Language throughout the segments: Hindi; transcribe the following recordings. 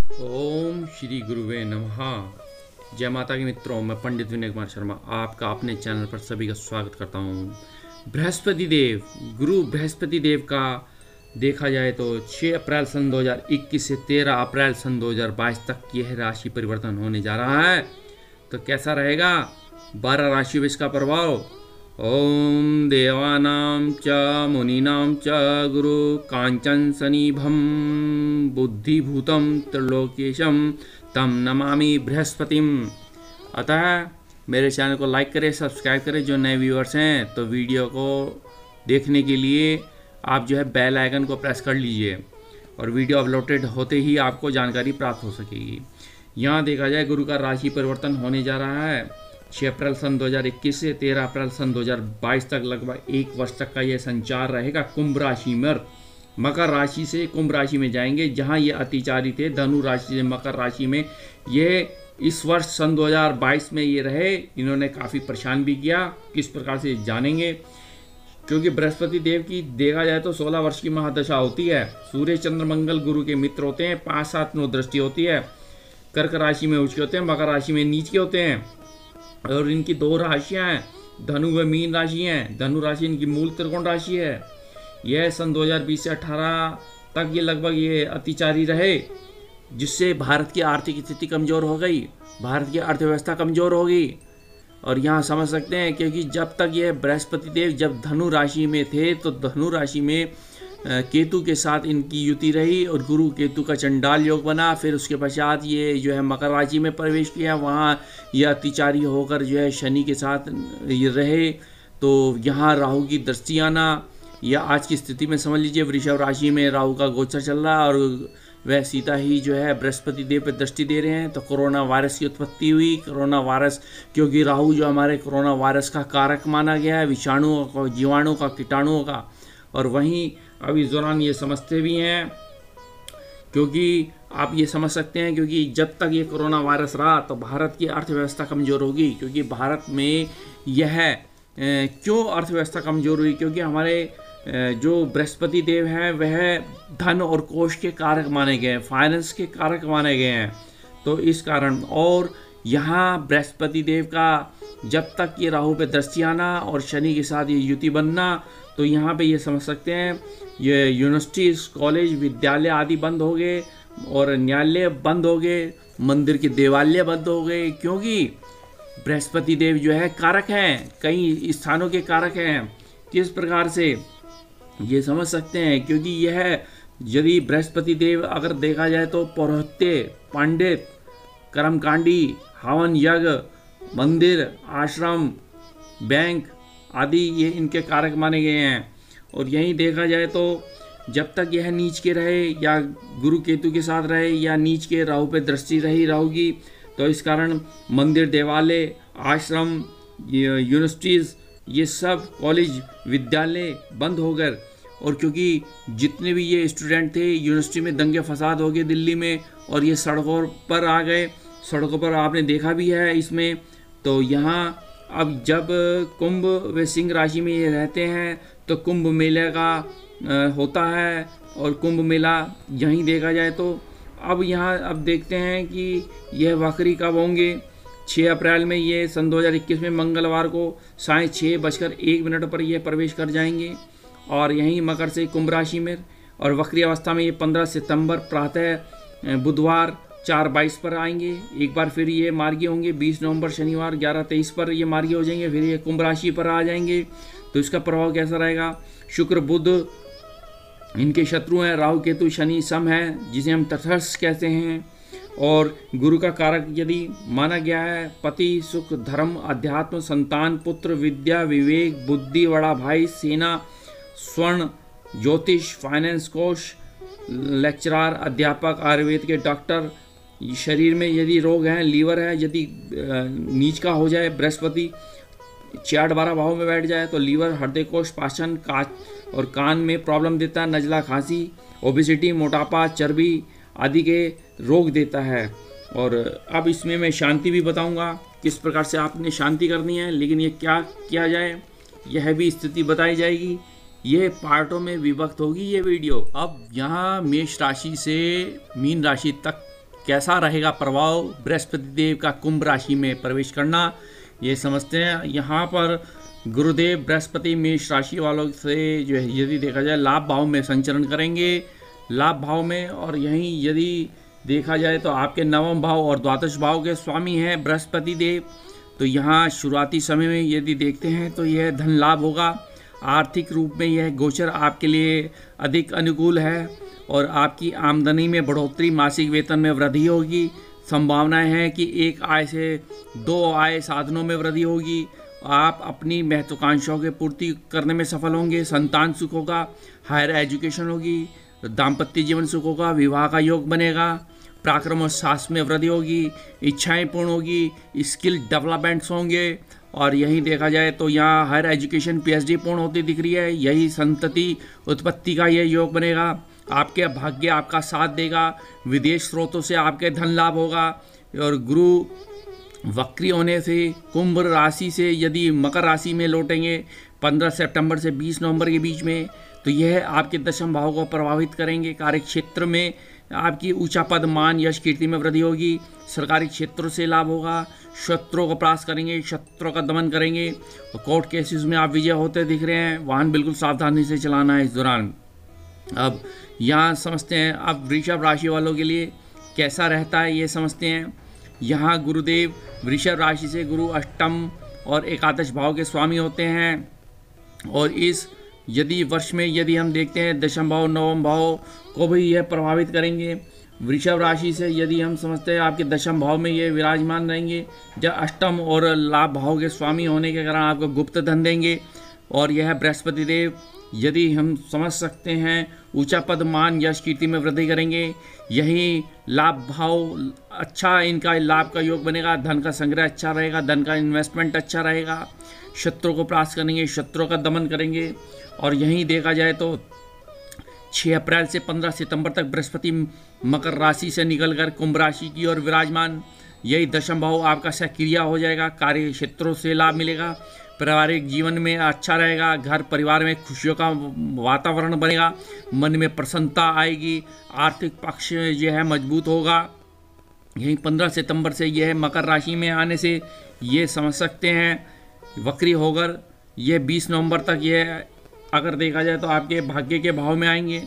ओम श्री गुरुवे नमः। जय माता के मित्रों, मैं पंडित विनय कुमार शर्मा आपका अपने चैनल पर सभी का स्वागत करता हूँ। बृहस्पति देव, गुरु बृहस्पति देव का देखा जाए तो 6 अप्रैल सन 2021 से 13 अप्रैल सन 2022 तक यह राशि परिवर्तन होने जा रहा है। तो कैसा रहेगा 12 राशियों पर इसका प्रभाव। ओम देवानां च मुनीनां च गुरु कांचन सनीभम बुद्धिभूतं त्रिलोकेशम तम नमामि बृहस्पतिम। अतः मेरे चैनल को लाइक करें, सब्सक्राइब करें। जो नए व्यूअर्स हैं तो वीडियो को देखने के लिए आप बेल आइकन को प्रेस कर लीजिए और वीडियो अपलोडेड होते ही आपको जानकारी प्राप्त हो सकेगी। यहाँ देखा जाए गुरु का राशि परिवर्तन होने जा रहा है 6 अप्रैल सन 2021 से 13 अप्रैल सन 2022 तक, लगभग 1 वर्ष तक का यह संचार रहेगा। कुंभ राशि में, मकर राशि से कुंभ राशि में जाएंगे, जहां ये अतिचारी थे धनु राशि से मकर राशि में। ये इस वर्ष सन 2022 में ये रहे, इन्होंने काफ़ी परेशान भी किया। किस प्रकार से जानेंगे, क्योंकि बृहस्पति देव की देखा जाए तो 16 वर्ष की महादशा होती है। सूर्य चंद्र मंगल गुरु के मित्र होते हैं, 5 7 9 दृष्टि होती है। कर्क राशि में उच्च के होते हैं, मकर राशि में नीच के होते हैं। और इनकी 2 राशियां हैं, धनु व मीन राशि हैं। धनु राशि इनकी मूल त्रिकोण राशि है। यह सन 2020 से 18 तक ये लगभग ये अतिचारी रहे, जिससे भारत की आर्थिक स्थिति कमज़ोर हो गई, भारत की अर्थव्यवस्था कमज़ोर हो गई। और यहाँ समझ सकते हैं, क्योंकि जब तक ये बृहस्पति देव जब धनु राशि में थे तो धनु राशि में केतु के साथ इनकी युति रही और गुरु केतु का चंडाल योग बना। फिर उसके पश्चात ये मकर राशि में प्रवेश किया, वहाँ यह अतिचारी होकर शनि के साथ ये रहे। तो यहाँ राहु की दृष्टि आना, या आज की स्थिति में समझ लीजिए वृषभ राशि में राहु का गोचर चल रहा है और वह सीता ही बृहस्पति देव पर दृष्टि दे रहे हैं। तो कोरोना वायरस की उत्पत्ति हुई। कोरोना वायरस, क्योंकि राहु हमारे कोरोना वायरस का कारक माना गया है, विषाणुओं का, जीवाणु का, कीटाणुओं का। और वहीं अब इस दौरान ये समझते भी हैं, क्योंकि आप ये समझ सकते हैं, क्योंकि जब तक ये कोरोना वायरस रहा तो भारत की अर्थव्यवस्था कमज़ोर होगी। क्योंकि भारत में यह क्यों अर्थव्यवस्था कमज़ोर हुई, क्योंकि हमारे जो बृहस्पति देव हैं वह धन और कोष के कारक माने गए हैं, फाइनेंस के कारक माने गए हैं। तो इस कारण, और यहाँ बृहस्पति देव का जब तक ये राहु पे दृष्टि आना और शनि के साथ ये युति बनना, तो यहाँ पे ये समझ सकते हैं ये यूनिवर्सिटी, कॉलेज, विद्यालय आदि बंद हो गए और न्यायालय बंद हो गए, मंदिर के देवालय बंद हो गए। क्योंकि बृहस्पति देव कारक हैं, कई स्थानों के कारक हैं। किस प्रकार से ये समझ सकते हैं, क्योंकि यह यदि बृहस्पति देव अगर देखा जाए तो पौरोहित्य, पंडित, कर्मकांडी, हवन यज्ञ, मंदिर, आश्रम, बैंक आदि ये इनके कारक माने गए हैं। और यहीं देखा जाए तो जब तक यह नीच के रहे या गुरु केतु के साथ रहे या नीच के राहु पे दृष्टि रही राहु की, तो इस कारण मंदिर, देवालय, आश्रम, यूनिवर्सिटीज़, ये सब कॉलेज, विद्यालय बंद हो गए। और क्योंकि जितने भी ये स्टूडेंट थे, यूनिवर्सिटी में दंगे फसाद हो गए दिल्ली में, और ये सड़कों पर आ गए। सड़कों पर आपने देखा भी है इसमें। तो यहाँ अब जब कुंभ व सिंह राशि में ये रहते हैं तो कुंभ मेले का होता है, और कुंभ मेला यहीं देखा जाए तो अब देखते हैं कि यह वक्री कब होंगे। 6 अप्रैल में ये सन 2021 में मंगलवार को 6:01 पर यह प्रवेश कर जाएंगे और यहीं मकर से कुंभ राशि में, और वक्री अवस्था में ये 15 सितंबर प्रातः बुधवार 4:22 पर आएंगे। एक बार फिर ये मार्गी होंगे 20 नवंबर शनिवार 11:23 पर ये मार्गी हो जाएंगे, फिर ये कुंभ राशि पर आ जाएंगे। तो इसका प्रभाव कैसा रहेगा। शुक्र बुध इनके शत्रु हैं, राहु केतु शनि सम है, जिसे हम तटस्थ कहते हैं। और गुरु का कारक यदि माना गया है पति, सुख, धर्म, अध्यात्म, संतान, पुत्र, विद्या, विवेक, बुद्धि, बड़ा भाई, सेना, स्वर्ण, ज्योतिष, फाइनेंस, कोष, लेक्चरार, अध्यापक, आयुर्वेद के डॉक्टर। शरीर में यदि रोग हैं, लीवर है, यदि नीच का हो जाए बृहस्पति 6-8-12 भाव में बैठ जाए तो लीवर, हृदय कोष, पाचन, और कान में प्रॉब्लम देता है, नजला, खांसी, ओबेसिटी, मोटापा, चर्बी आदि के रोग देता है। और अब इसमें मैं शांति भी बताऊंगा किस प्रकार से आपने शांति करनी है, लेकिन ये क्या किया जाए यह भी स्थिति बताई जाएगी। ये पार्टों में विभक्त होगी ये वीडियो। अब यहाँ मेष राशि से मीन राशि तक कैसा रहेगा प्रभाव बृहस्पति देव का कुंभ राशि में प्रवेश करना, ये समझते हैं। यहाँ पर गुरुदेव बृहस्पति मेष राशि वालों से जो है यदि देखा जाए लाभ भाव में संचरण करेंगे, लाभ भाव में, और यहीं यदि देखा जाए तो आपके नवम भाव और द्वादश भाव के स्वामी हैं बृहस्पति देव। तो यहाँ शुरुआती समय में यदि देखते हैं तो यह धन लाभ होगा। आर्थिक रूप में यह गोचर आपके लिए अधिक अनुकूल है और आपकी आमदनी में बढ़ोतरी, मासिक वेतन में वृद्धि होगी। संभावनाएं हैं कि एक आय से दो आय साधनों में वृद्धि होगी। आप अपनी महत्वाकांक्षाओं की पूर्ति करने में सफल होंगे। संतान सुख होगा, हायर एजुकेशन होगी, दाम्पत्य जीवन सुख होगा, विवाह का योग बनेगा, पराक्रम और साहस में वृद्धि होगी, इच्छाएं पूर्ण होगी, स्किल डेवलपमेंट्स होंगे। और यही देखा जाए तो यहाँ हायर एजुकेशन PhD पूर्ण होती दिख रही है। यही संतति उत्पत्ति का ये योग बनेगा। आपके भाग्य आपका साथ देगा। विदेश स्रोतों से आपके धन लाभ होगा। और गुरु वक्री होने से कुंभ राशि से यदि मकर राशि में लौटेंगे 15 सितंबर से 20 नवंबर के बीच में, तो यह आपके दशम भाव को प्रभावित करेंगे। कार्य क्षेत्र में आपकी ऊंचा पद, मान, यश, कीर्ति में वृद्धि होगी। सरकारी क्षेत्रों से लाभ होगा। शत्रुओं को परास्त करेंगे, शत्रुओं का दमन करेंगे। और कोर्ट केसेस में आप विजय होते दिख रहे हैं। वाहन बिल्कुल सावधानी से चलाना है इस दौरान। अब यहाँ समझते हैं अब वृषभ राशि वालों के लिए कैसा रहता है, ये समझते हैं। यहाँ गुरुदेव वृषभ राशि से गुरु अष्टम और एकादश भाव के स्वामी होते हैं। और इस यदि वर्ष में यदि हम देखते हैं दशम भाव, नवम भाव को भी यह प्रभावित करेंगे। वृषभ राशि से यदि हम समझते हैं आपके दशम भाव में ये विराजमान रहेंगे, जब अष्टम और लाभ भाव के स्वामी होने के कारण आपको गुप्त धन देंगे। और यह बृहस्पति देव यदि हम समझ सकते हैं ऊंचा पद, मान, यश, कीर्ति में वृद्धि करेंगे। यही लाभ भाव अच्छा, इनका लाभ का योग बनेगा। धन का संग्रह अच्छा रहेगा, धन का इन्वेस्टमेंट अच्छा रहेगा। शत्रु को परास्त करेंगे, शत्रु का दमन करेंगे। और यहीं देखा जाए तो 6 अप्रैल से 15 सितंबर तक बृहस्पति मकर राशि से निकलकर कुंभ राशि की ओर विराजमान। यही दशम भाव आपका सक्रिय हो जाएगा। कार्य क्षेत्रों से लाभ मिलेगा। पारिवारिक जीवन में अच्छा रहेगा। घर परिवार में खुशियों का वातावरण बनेगा। मन में प्रसन्नता आएगी। आर्थिक पक्ष जो है मजबूत होगा। यही 15 सितंबर से यह मकर राशि में आने से ये समझ सकते हैं वक्री होकर यह 20 नवंबर तक यह अगर देखा जाए तो आपके भाग्य के भाव में आएंगे।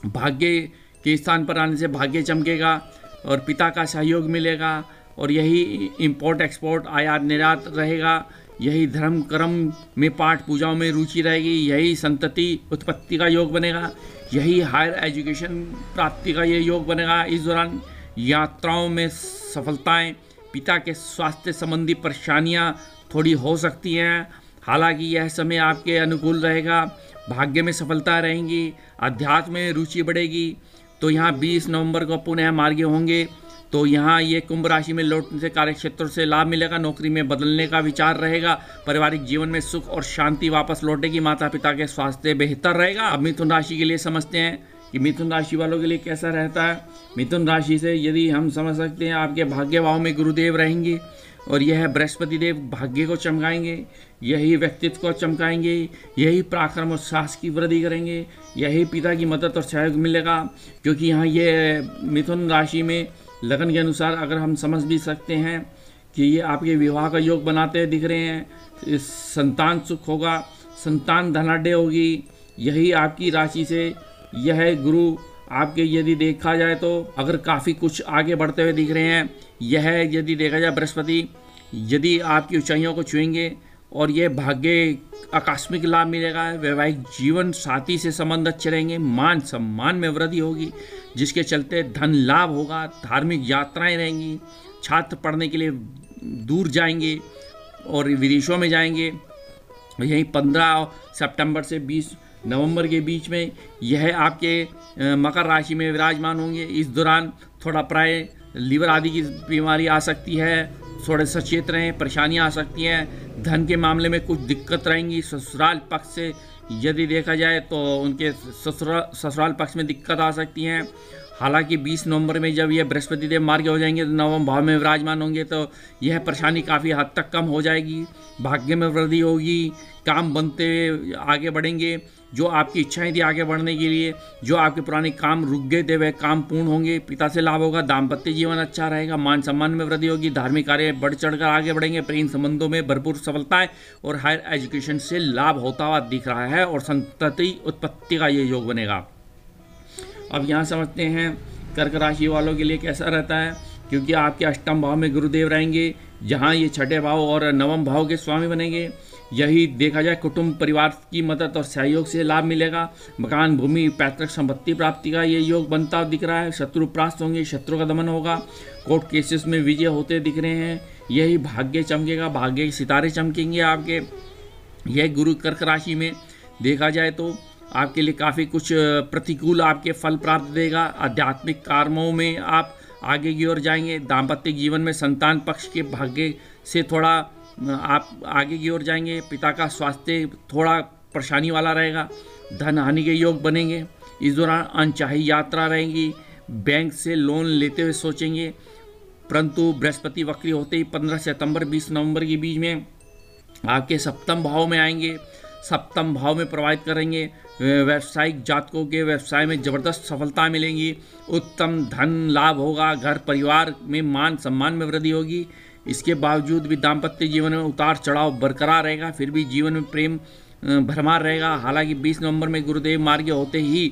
भाग्य के स्थान पर आने से भाग्य चमकेगा और पिता का सहयोग मिलेगा। और यही इंपोर्ट एक्सपोर्ट, आयात निर्यात रहेगा। यही धर्म कर्म में, पाठ पूजाओं में रुचि रहेगी। यही संतति उत्पत्ति का योग बनेगा। यही हायर एजुकेशन प्राप्ति का ये योग बनेगा। इस दौरान यात्राओं में सफलताएं, पिता के स्वास्थ्य संबंधी परेशानियां थोड़ी हो सकती हैं। हालांकि यह समय आपके अनुकूल रहेगा। भाग्य में सफलता रहेंगी। अध्यात्म में रुचि बढ़ेगी। तो यहाँ 20 नवंबर को पुनः मार्गी होंगे। तो यहाँ ये कुंभ राशि में लौटने से कार्यक्षेत्र से लाभ मिलेगा। नौकरी में बदलने का विचार रहेगा। पारिवारिक जीवन में सुख और शांति वापस लौटेगी। माता पिता के स्वास्थ्य बेहतर रहेगा। अब मिथुन राशि के लिए समझते हैं कि मिथुन राशि वालों के लिए कैसा रहता है। मिथुन राशि से यदि हम समझ सकते हैं आपके भाग्य भाव में गुरुदेव रहेंगे और यह बृहस्पति देव भाग्य को चमकाएंगे। यही व्यक्तित्व को चमकाएंगे। यही पराक्रम और साहस की वृद्धि करेंगे। यही पिता की मदद और सहयोग मिलेगा। क्योंकि यहाँ ये मिथुन राशि में लगन के अनुसार अगर हम समझ भी सकते हैं कि ये आपके विवाह का योग बनाते दिख रहे हैं। संतान सुख होगा, संतान धनाढ़ होगी। यही आपकी राशि से यह गुरु आपके यदि देखा जाए तो अगर काफ़ी कुछ आगे बढ़ते हुए दिख रहे हैं। यह यदि देखा जाए बृहस्पति यदि आपकी ऊंचाइयों को छुएंगे और यह भाग्य आकस्मिक लाभ मिलेगा। वैवाहिक जीवन साथी से संबंध अच्छे रहेंगे। मान सम्मान में वृद्धि होगी जिसके चलते धन लाभ होगा। धार्मिक यात्राएं रहेंगी। छात्र पढ़ने के लिए दूर जाएंगे और विदेशों में जाएंगे। यहीं 15 सितंबर से 20 नवंबर के बीच में यह आपके मकर राशि में विराजमान होंगे। इस दौरान थोड़ा प्राय लीवर आदि की बीमारी आ सकती है। थोड़े सचेत रहें, परेशानियां आ सकती हैं। धन के मामले में कुछ दिक्कत रहेंगी। ससुराल पक्ष से यदि देखा जाए तो उनके ससुराल पक्ष में दिक्कत आ सकती हैं। हालांकि 20 नवंबर में जब यह बृहस्पति देव मार्ग हो जाएंगे तो नवम भाव में विराजमान होंगे तो यह परेशानी काफ़ी हद तक कम हो जाएगी। भाग्य में वृद्धि होगी। काम बनते आगे बढ़ेंगे। जो आपकी इच्छाएं थी आगे बढ़ने के लिए, जो आपके पुराने काम रुक गए थे वह काम पूर्ण होंगे, पिता से लाभ होगा, दाम्पत्य जीवन अच्छा रहेगा, मान सम्मान में वृद्धि होगी, धार्मिक कार्य बढ़ चढ़कर आगे बढ़ेंगे, प्रेम संबंधों में भरपूर सफलताएं और हायर एजुकेशन से लाभ होता हुआ दिख रहा है और संतति उत्पत्ति का ये योग बनेगा। अब यहाँ समझते हैं कर्क राशि वालों के लिए कैसा रहता है, क्योंकि आपके अष्टम भाव में गुरुदेव रहेंगे, जहाँ ये छठे भाव और नवम भाव के स्वामी बनेंगे। यही देखा जाए कुटुंब परिवार की मदद और सहयोग से लाभ मिलेगा। मकान भूमि पैतृक संपत्ति प्राप्ति का ये योग बनता दिख रहा है। शत्रु परास्त होंगे, शत्रु का दमन होगा, कोर्ट केसेस में विजय होते दिख रहे हैं। यही भाग्य चमकेगा, भाग्य के सितारे चमकेंगे आपके। यह गुरु कर्क राशि में देखा जाए तो आपके लिए काफ़ी कुछ प्रतिकूल आपके फल प्राप्त देगा। आध्यात्मिक कर्मों में आप आगे की ओर जाएंगे। दाम्पत्य जीवन में संतान पक्ष के भाग्य से थोड़ा आप आगे की ओर जाएंगे। पिता का स्वास्थ्य थोड़ा परेशानी वाला रहेगा। धन हानि के योग बनेंगे। इस दौरान अनचाही यात्रा रहेगी। बैंक से लोन लेते हुए सोचेंगे, परंतु बृहस्पति वक्री होते ही 15 सितंबर 20 नवंबर के बीच में आपके सप्तम भाव में आएंगे। सप्तम भाव में प्रभावित करेंगे। व्यावसायिक जातकों के व्यवसाय में ज़बरदस्त सफलता मिलेंगी। उत्तम धन लाभ होगा। घर परिवार में मान सम्मान में वृद्धि होगी। इसके बावजूद भी दाम्पत्य जीवन में उतार चढ़ाव बरकरार रहेगा। फिर भी जीवन में प्रेम भरमार रहेगा। हालांकि 20 नवंबर में गुरुदेव मार्ग होते ही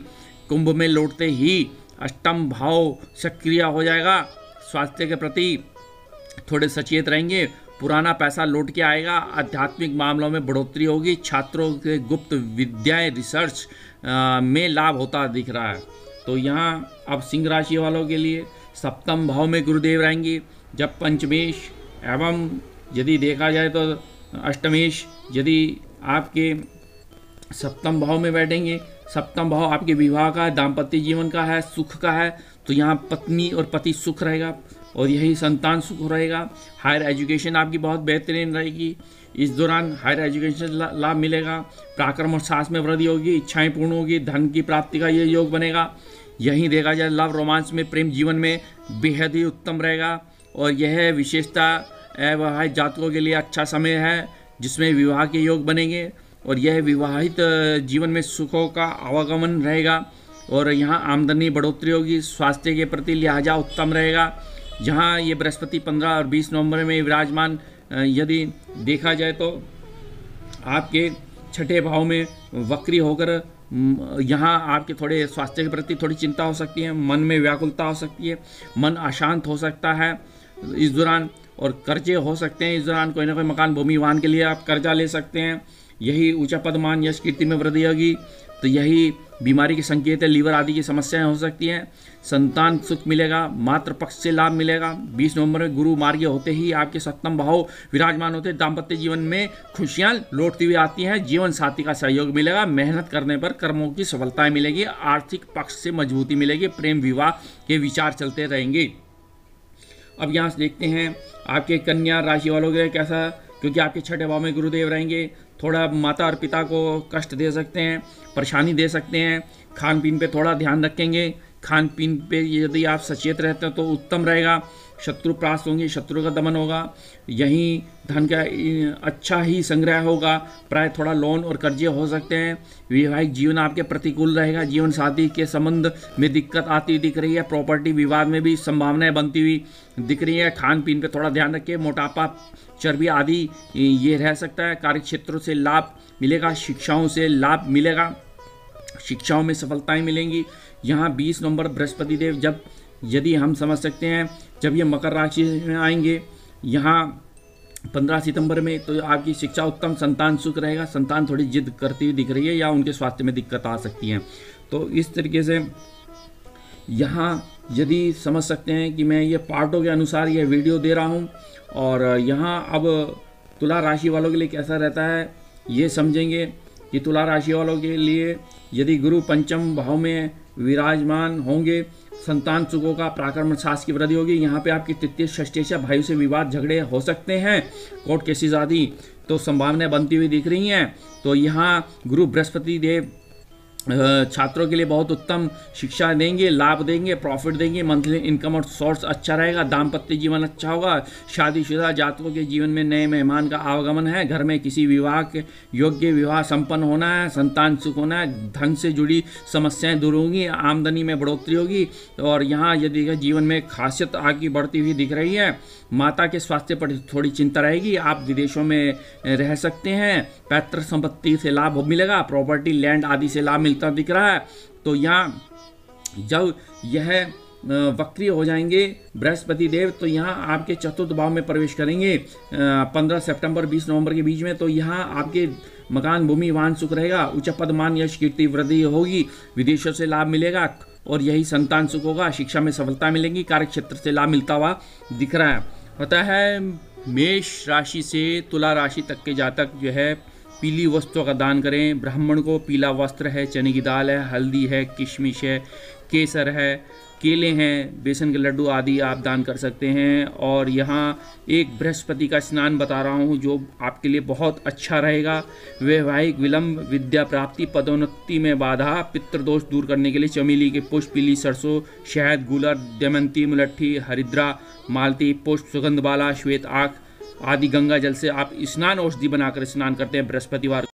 कुंभ में लौटते ही अष्टम भाव सक्रिय हो जाएगा। स्वास्थ्य के प्रति थोड़े सचेत रहेंगे। पुराना पैसा लौट के आएगा। आध्यात्मिक मामलों में बढ़ोतरी होगी। छात्रों के गुप्त विद्याएं रिसर्च में लाभ होता दिख रहा है। तो यहाँ अब सिंह राशि वालों के लिए सप्तम भाव में गुरुदेव रहेंगे, जब पंचमेश एवं यदि देखा जाए तो अष्टमेश यदि आपके सप्तम भाव में बैठेंगे। सप्तम भाव आपके विवाह का है, दाम्पत्य जीवन का है, सुख का है। तो यहाँ पत्नी और पति सुख रहेगा और यही संतान सुख रहेगा। हायर एजुकेशन आपकी बहुत बेहतरीन रहेगी। इस दौरान हायर एजुकेशन लाभ मिलेगा। पराक्रम और साहस में वृद्धि होगी। इच्छाएं पूर्ण होगी। धन की प्राप्ति का ये योग बनेगा। यहीं देखा जाए लव रोमांस में प्रेम जीवन में बेहद ही उत्तम रहेगा और यह विशेषता अविवाहित जातकों के लिए अच्छा समय है, जिसमें विवाह के योग बनेंगे और यह विवाहित जीवन में सुखों का आवागमन रहेगा और यहाँ आमदनी बढ़ोतरी होगी। स्वास्थ्य के प्रति लिहाजा उत्तम रहेगा। जहाँ ये बृहस्पति 15 और 20 नवंबर में विराजमान यदि देखा जाए तो आपके छठे भाव में वक्री होकर यहाँ आपके थोड़े स्वास्थ्य के प्रति थोड़ी चिंता हो सकती है। मन में व्याकुलता हो सकती है। मन अशांत हो सकता है इस दौरान और कर्जे हो सकते हैं। इस दौरान कोई ना कोई मकान भूमि वाहन के लिए आप कर्जा ले सकते हैं। यही ऊंचा पद मान यश कीर्ति में वृद्धि होगी। तो यही बीमारी के संकेत है। लीवर आदि की समस्याएं हो सकती हैं। संतान सुख मिलेगा। मातृ पक्ष से लाभ मिलेगा। 20 नवंबर में गुरु मार्ग होते ही आपके सप्तम भाव विराजमान होते हैं। दाम्पत्य जीवन में खुशियां लौटती हुई आती हैं। जीवन साथी का सहयोग मिलेगा। मेहनत करने पर कर्मों की सफलताएं मिलेगी। आर्थिक पक्ष से मजबूती मिलेगी। प्रेम विवाह के विचार चलते रहेंगे। अब यहाँ से देखते हैं आपके कन्या राशि वालों के लिए कैसा, क्योंकि आपके छठे भाव में गुरुदेव रहेंगे। थोड़ा माता और पिता को कष्ट दे सकते हैं, परेशानी दे सकते हैं। खान पीन पे थोड़ा ध्यान रखेंगे। खान पीन पे यदि आप सचेत रहते हैं तो उत्तम रहेगा। शत्रु परास्त होंगे, शत्रु का दमन होगा। यहीं धन का अच्छा ही संग्रह होगा। प्राय थोड़ा लोन और कर्जे हो सकते हैं। वैवाहिक जीवन आपके प्रतिकूल रहेगा। जीवन साथी के संबंध में दिक्कत आती दिख रही है। प्रॉपर्टी विवाद में भी संभावनाएं बनती हुई दिख रही है। खान पीन पे थोड़ा ध्यान रखिए। मोटापा, चर्बी आदि ये रह सकता है। कार्य क्षेत्रों से लाभ मिलेगा। शिक्षाओं से लाभ मिलेगा। शिक्षाओं में सफलताएं मिलेंगी। यहाँ 20 नवंबर बृहस्पति देव जब यदि हम समझ सकते हैं जब ये मकर राशि में आएंगे यहाँ 15 सितंबर में, तो आपकी शिक्षा उत्तम, संतान सुख रहेगा। संतान थोड़ी जिद करती हुई दिख रही है या उनके स्वास्थ्य में दिक्कत आ सकती है। तो इस तरीके से यहाँ यदि समझ सकते हैं कि मैं ये पार्टों के अनुसार ये वीडियो दे रहा हूँ। और यहाँ अब तुला राशि वालों के लिए कैसा रहता है ये समझेंगे कि तुला राशि वालों के लिए यदि गुरु पंचम भाव में विराजमान होंगे, संतान सुखों का पराक्रम साहस की वृद्धि होगी। यहाँ पे आपकी तृतीय षष्ठेय भाइयों से विवाद झगड़े हो सकते हैं। कोर्ट केसेस आदि तो संभावनाएं बनती हुई दिख रही हैं। तो यहाँ गुरु बृहस्पति देव छात्रों के लिए बहुत उत्तम शिक्षा देंगे, लाभ देंगे, प्रॉफिट देंगे, मंथली इनकम और सोर्स अच्छा रहेगा, दाम्पत्य जीवन अच्छा होगा, शादीशुदा जातकों के जीवन में नए मेहमान का आवागमन है, घर में किसी विवाह के योग्य विवाह संपन्न होना है, संतान सुख होना है, धन से जुड़ी समस्याएं दूर होंगी, आमदनी में बढ़ोतरी होगी। और यहाँ यदि जीवन में खासियत आगे बढ़ती हुई दिख रही है, माता के स्वास्थ्य पर थोड़ी चिंता रहेगी, आप विदेशों में रह सकते हैं, पैतृक संपत्ति से लाभ मिलेगा, प्रॉपर्टी लैंड आदि से लाभ मिलता दिख रहा है। तो यहाँ जब यह वक्रीय हो जाएंगे बृहस्पति देव, तो यहाँ आपके चतुर्थ भाव में प्रवेश करेंगे 15 सितंबर 20 नवंबर के बीच में। तो यहाँ आपके मकान, भूमि, वाहन सुख रहेगा, उच्च पद, मान, यश, कीर्ति वृद्धि होगी, विदेशों से लाभ मिलेगा और यही संतान सुख होगा, शिक्षा में सफलता मिलेगी, कार्य क्षेत्र से लाभ मिलता हुआ दिख रहा है। होता है मेष राशि से तुला राशि तक के जातक जो है पीली वस्तुओं का दान करें। ब्राह्मण को पीला वस्त्र है, चने की दाल है, हल्दी है, किशमिश है, केसर है, केले हैं, बेसन के लड्डू आदि आप दान कर सकते हैं। और यहाँ एक बृहस्पति का स्नान बता रहा हूँ जो आपके लिए बहुत अच्छा रहेगा। वैवाहिक विलंब, विद्या प्राप्ति, पदोन्नति में बाधा, पितृदोष दूर करने के लिए चमेली के पुष्प, पीली सरसों, शहद, गूलर, दमयंती, मुलट्ठी, हरिद्रा, मालती पुष्प, सुगंध बाला, श्वेत आँख आदि गंगा जल से आप स्नान औषधि बनाकर स्नान करते हैं बृहस्पतिवार।